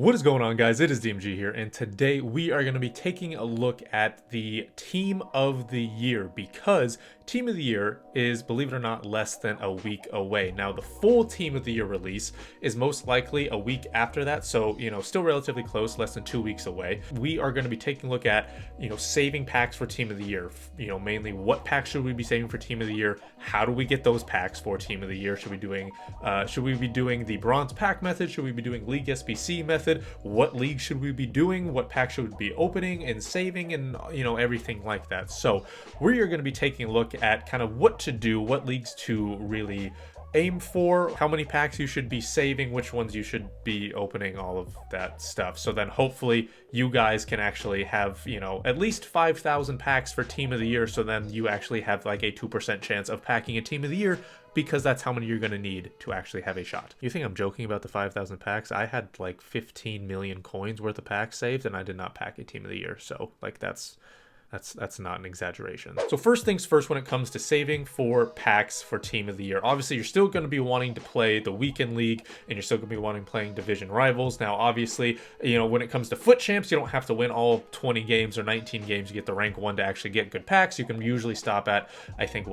What is going on, guys? It is DMG here, and today we are going to be taking a look at the Team of the Year, because Team of the Year is, believe it or not, less than a week away. Now, the full Team of the Year release is most likely a week after that, so, still relatively close, less than 2 weeks away. We are going to be taking a look at, saving packs for Team of the Year. Mainly what packs should we be saving for Team of the Year? How do we get those packs for Team of the Year? Should we be doing the bronze pack method? Should we be doing League SBC method? What league should we be doing? What pack should we be opening and saving, and everything like that. So we are going to be taking a look at kind of what to do, what leagues to really aim for, how many packs you should be saving, which ones you should be opening, all of that stuff. So then hopefully you guys can actually have, at least 5,000 packs for Team of the Year. So then you actually have like a 2% chance of packing a Team of the Year, because that's how many you're going to need to actually have a shot. You think I'm joking about the 5,000 packs? I had like 15 million coins worth of packs saved, and I did not pack a Team of the Year. So like that's not an exaggeration. So first things first, when it comes to saving for packs for Team of the Year, obviously you're still going to be wanting to play the weekend league, and you're still going to be wanting playing division rivals. Now, obviously, when it comes to foot champs, you don't have to win all 20 games or 19 games to get the rank 1 to actually get good packs. You can usually stop at, I think,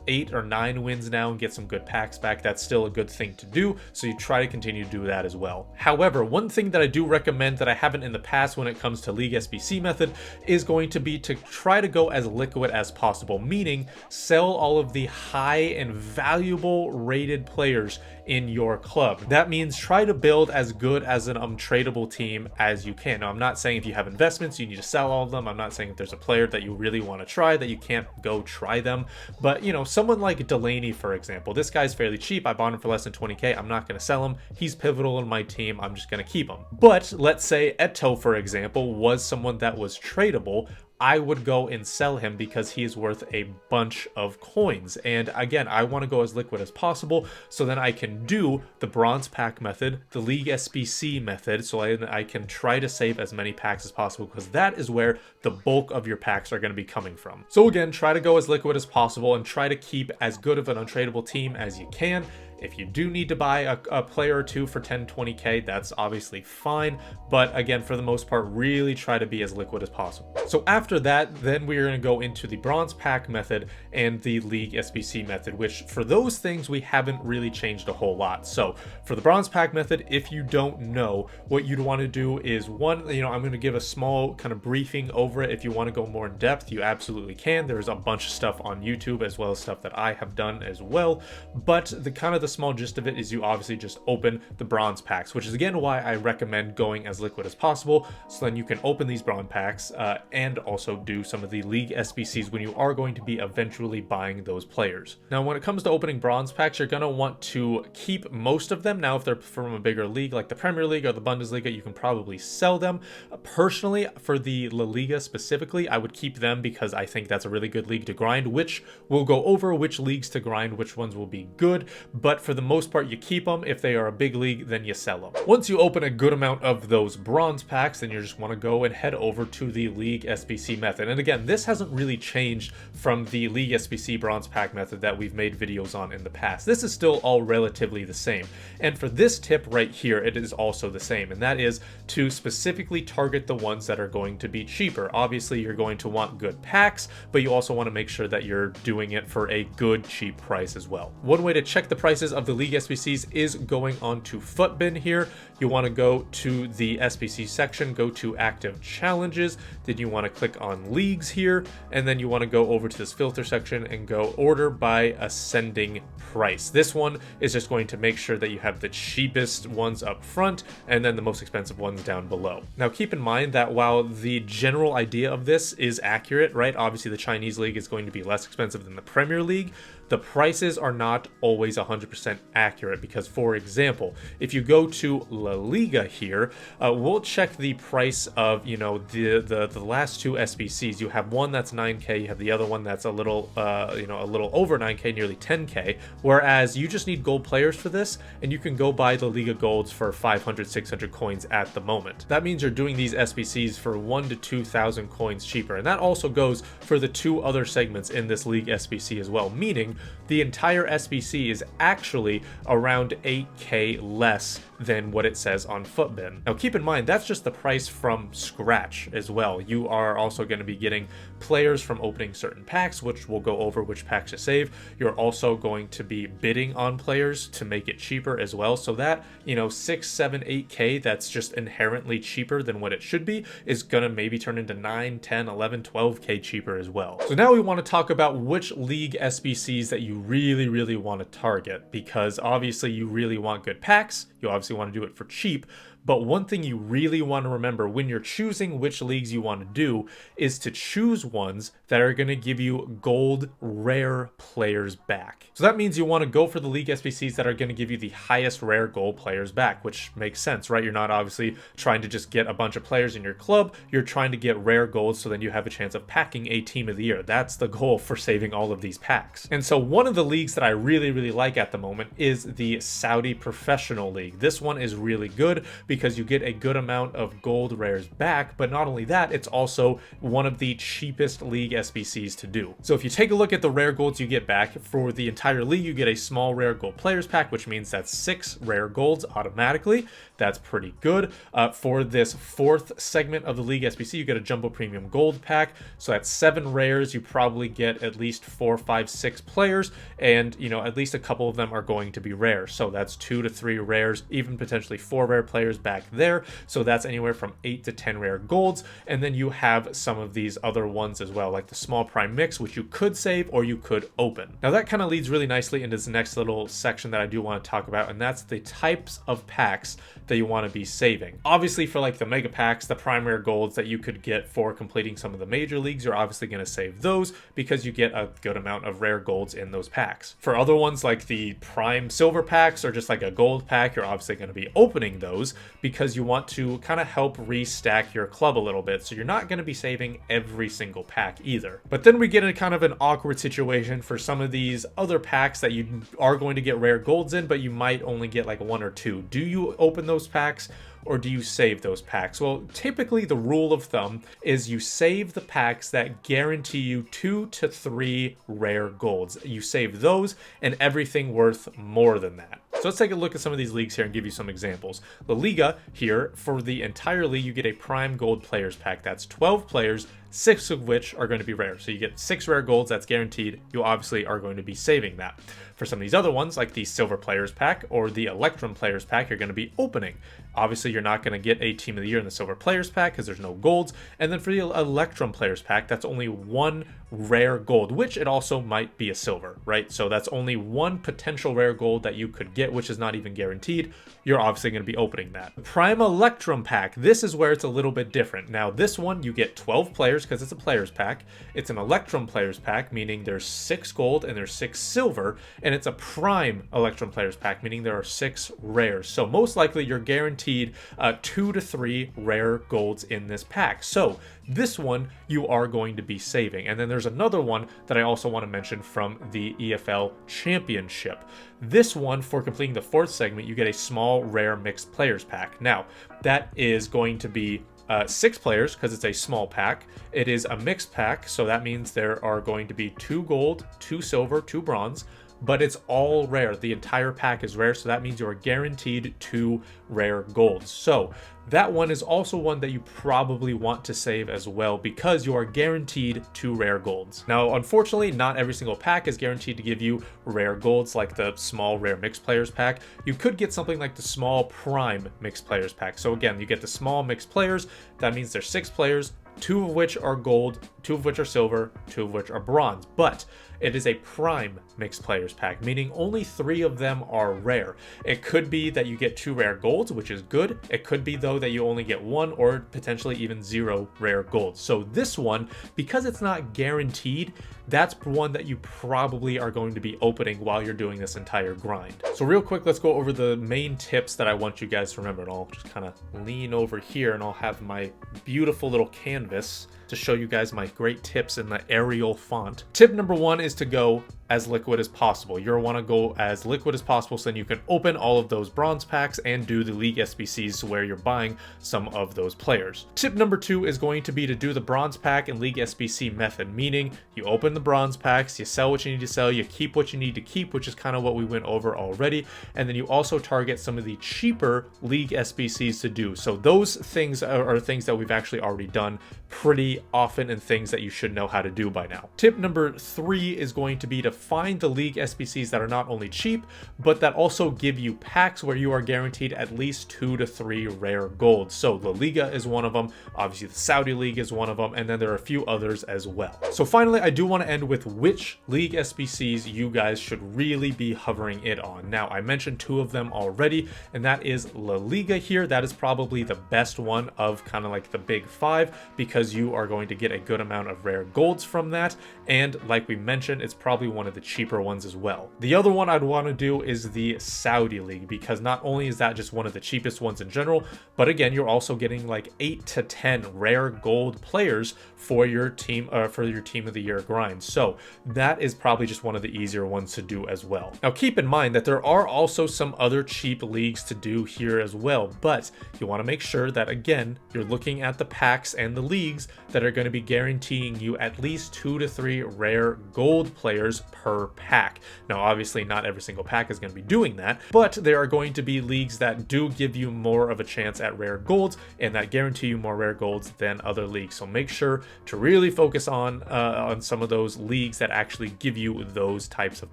8 or 9 wins now and get some good packs back. That's still a good thing to do, so you try to continue to do that as well. However, one thing that I do recommend that I haven't in the past when it comes to League SBC method is going to be to try to go as liquid as possible, meaning sell all of the high and valuable rated players in your club. That means try to build as good as an untradeable team as you can. Now, I'm not saying if you have investments you need to sell all of them. I'm not saying if there's a player that you really want to try that you can't go try them. But someone like Delaney, for example, this guy's fairly cheap. I bought him for less than 20k. I'm not going to sell him. He's pivotal in my team. I'm just going to keep him. But let's say Eto, for example, was someone that was tradable. I would go and sell him because he is worth a bunch of coins. And again, I want to go as liquid as possible, so then I can do the bronze pack method, the League SBC method, so I can try to save as many packs as possible, because that is where the bulk of your packs are going to be coming from. So again, try to go as liquid as possible and try to keep as good of an untradeable team as you can. If you do need to buy a player or two for 10, 20k, that's obviously fine. But again, for the most part, really try to be as liquid as possible. So after that, then we're going to go into the bronze pack method and the League SBC method, which for those things, we haven't really changed a whole lot. So for the bronze pack method, if you don't know, what you'd want to do is I'm going to give a small kind of briefing over it. If you want to go more in depth, you absolutely can. There's a bunch of stuff on YouTube, as well as stuff that I have done as well. But the small gist of it is you obviously just open the bronze packs, which is again why I recommend going as liquid as possible, so then you can open these bronze packs and also do some of the League SBCs when you are going to be eventually buying those players. Now, when it comes to opening bronze packs, you're going to want to keep most of them. Now, if they're from a bigger league like the Premier League or the Bundesliga, you can probably sell them. Personally, for the La Liga specifically, I would keep them because I think that's a really good league to grind, which we'll go over which leagues to grind, which ones will be good. But for the most part, you keep them. If they are a big league, then you sell them. Once you open a good amount of those bronze packs, then you just want to go and head over to the League SBC method. And again, this hasn't really changed from the League SBC bronze pack method that we've made videos on in the past. This is still all relatively the same. And for this tip right here, it is also the same. And that is to specifically target the ones that are going to be cheaper. Obviously, you're going to want good packs, but you also want to make sure that you're doing it for a good cheap price as well. One way to check the prices of the League SBCs is going on to Footbin here. You want to go to the SBC section, go to active challenges, then you want to click on leagues here, and then you want to go over to this filter section and go order by ascending price. This one is just going to make sure that you have the cheapest ones up front and then the most expensive ones down below. Now, keep in mind that while the general idea of this is accurate, right? Obviously, the Chinese league is going to be less expensive than the Premier League. The prices are not always 100% accurate, because, for example, if you go to La Liga here, we'll check the price of, the last two SBCs. You have one that's 9k, you have the other one that's a little over 9k, nearly 10k, whereas you just need gold players for this, and you can go buy the Liga Golds for 500, 600 coins at the moment. That means you're doing these SBCs for 1,000 to 2,000 coins cheaper, and that also goes for the two other segments in this League SBC as well, meaning the entire SBC is actually around 8k less than what it says on Footbin. Now keep in mind, that's just the price from scratch as well. You are also going to be getting players from opening certain packs, which we'll go over which packs to save. You're also going to be bidding on players to make it cheaper as well. So that, 6, 7, 8k that's just inherently cheaper than what it should be is going to maybe turn into 9, 10, 11, 12k cheaper as well. So now we want to talk about which league SBCs that you really, really want to target, because obviously you really want good packs. You obviously want to do it for cheap. But one thing you really want to remember when you're choosing which leagues you want to do is to choose ones that are going to give you gold rare players back. So that means you want to go for the league SBCs that are going to give you the highest rare gold players back, which makes sense, right? You're not obviously trying to just get a bunch of players in your club. You're trying to get rare gold so then you have a chance of packing a team of the year. That's the goal for saving all of these packs. And so one of the leagues that I really, really like at the moment is the Saudi Professional League. This one is really good because you get a good amount of gold rares back, but not only that, it's also one of the cheapest league SBCs to do. So if you take a look at the rare golds you get back, for the entire league you get a small rare gold players pack, which means that's 6 rare golds automatically. That's pretty good. For this 4th segment of the league SBC, you get a jumbo premium gold pack, so that's 7 rares. You probably get at least 4, 5, 6 players, and at least a couple of them are going to be rare, so that's 2 to 3 rares, even potentially 4 rare players back there. So that's anywhere from 8 to 10 rare golds. And then you have some of these other ones as well, like the small prime mix, which you could save or you could open. Now that kind of leads really nicely into this next little section that I do want to talk about, and that's the types of packs that you want to be saving. Obviously for like the mega packs, the prime rare golds that you could get for completing some of the major leagues, you're obviously going to save those because you get a good amount of rare golds in those packs. For other ones like the prime silver packs or just like a gold pack, you're obviously going to be opening those because you want to kind of help restack your club a little bit. So you're not going to be saving every single pack either. But then we get in kind of an awkward situation for some of these other packs that you are going to get rare golds in, but you might only get like 1 or 2. Do you open those packs or do you save those packs? Well, typically the rule of thumb is you save the packs that guarantee you 2 to 3 rare golds. You save those and everything worth more than that. So let's take a look at some of these leagues here and give you some examples. La Liga here, for the entire league, you get a prime gold players pack. That's 12 players, 6 of which are going to be rare. So you get 6 rare golds, that's guaranteed. You obviously are going to be saving that. For some of these other ones, like the silver players pack or the Electrum players pack, you're going to be opening. Obviously, you're not going to get a team of the year in the silver players pack because there's no golds. And then for the Electrum players pack, that's only 1 rare gold, which it also might be a silver, right? So that's only 1 potential rare gold that you could get, which is not even guaranteed. You're obviously going to be opening that. Prime Electrum pack, this is where it's a little bit different. Now this one, you get 12 players because it's a players pack. It's an Electrum players pack, meaning there's 6 gold and there's 6 silver, and it's a prime Electrum players pack, meaning there are 6 rares. So most likely you're guaranteed 2 to 3 rare golds in this pack. So this one you are going to be saving. And then there's another one that I also want to mention from the EFL Championship. This one, for completing the 4th segment, you get a small rare mixed players pack. Now, that is going to be 6 players because it's a small pack. It is a mixed pack, so that means there are going to be 2 gold, 2 silver, 2 bronze, but it's all rare. The entire pack is rare, so that means you are guaranteed 2 rare golds. So that one is also one that you probably want to save as well because you are guaranteed 2 rare golds. Now, unfortunately, not every single pack is guaranteed to give you rare golds like the small rare mixed players pack. You could get something like the small prime mixed players pack. So again, you get the small mixed players. That means there's 6 players, 2 of which are gold, 2 of which are silver, 2 of which are bronze. But it is a prime mixed players pack, meaning only 3 of them are rare. It could be that you get 2 rare golds, which is good. It could be though that you only get 1 or potentially even 0 rare golds. So this one, because it's not guaranteed, that's one that you probably are going to be opening while you're doing this entire grind. So real quick, let's go over the main tips that I want you guys to remember. And I'll just kind of lean over here and I'll have my beautiful little canvas to show you guys my great tips in the Arial font. Tip number 1 is to go as liquid as possible. You'll want to go as liquid as possible so then you can open all of those bronze packs and do the league SBCs where you're buying some of those players. Tip number 2 is going to be to do the bronze pack and league SBC method, meaning you open the bronze packs, you sell what you need to sell, you keep what you need to keep, which is kind of what we went over already, and then you also target some of the cheaper league SBCs to do. So those things are things that we've actually already done pretty often and things that you should know how to do by now. Tip number 3 is going to be to find the league SBCs that are not only cheap, but that also give you packs where you are guaranteed at least 2 to 3 rare golds. So La Liga is one of them, obviously the Saudi League is one of them, and then there are a few others as well. So finally, I do want to end with which league SBCs you guys should really be hovering it on. Now, I mentioned 2 of them already, and that is La Liga here. That is probably the best one of kind of like the big 5 because you are going to get a good amount of rare golds from that, and like we mentioned, it's probably one of the cheaper ones as well. The other one I'd want to do is the Saudi League, because not only is that just one of the cheapest ones in general, but again, you're also getting like 8 to 10 rare gold players for your team of the year grind. So that is probably just one of the easier ones to do as well. Now keep in mind that there are also some other cheap leagues to do here as well, but you want to make sure that again, you're looking at the packs and the leagues that are going to be guaranteeing you at least 2 to 3 rare gold players per pack. Now obviously not every single pack is going to be doing that, but there are going to be leagues that do give you more of a chance at rare golds and that guarantee you more rare golds than other leagues. So make sure to really focus on some of those leagues that actually give you those types of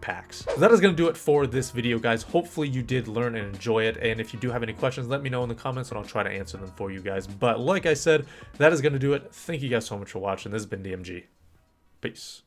packs. So that is going to do it for this video, guys. Hopefully you did learn and enjoy it, and if you do have any questions, let me know in the comments and I'll try to answer them for you guys. But like I said, that is going to do it. Thank you guys so much for watching. This has been DMG. Peace.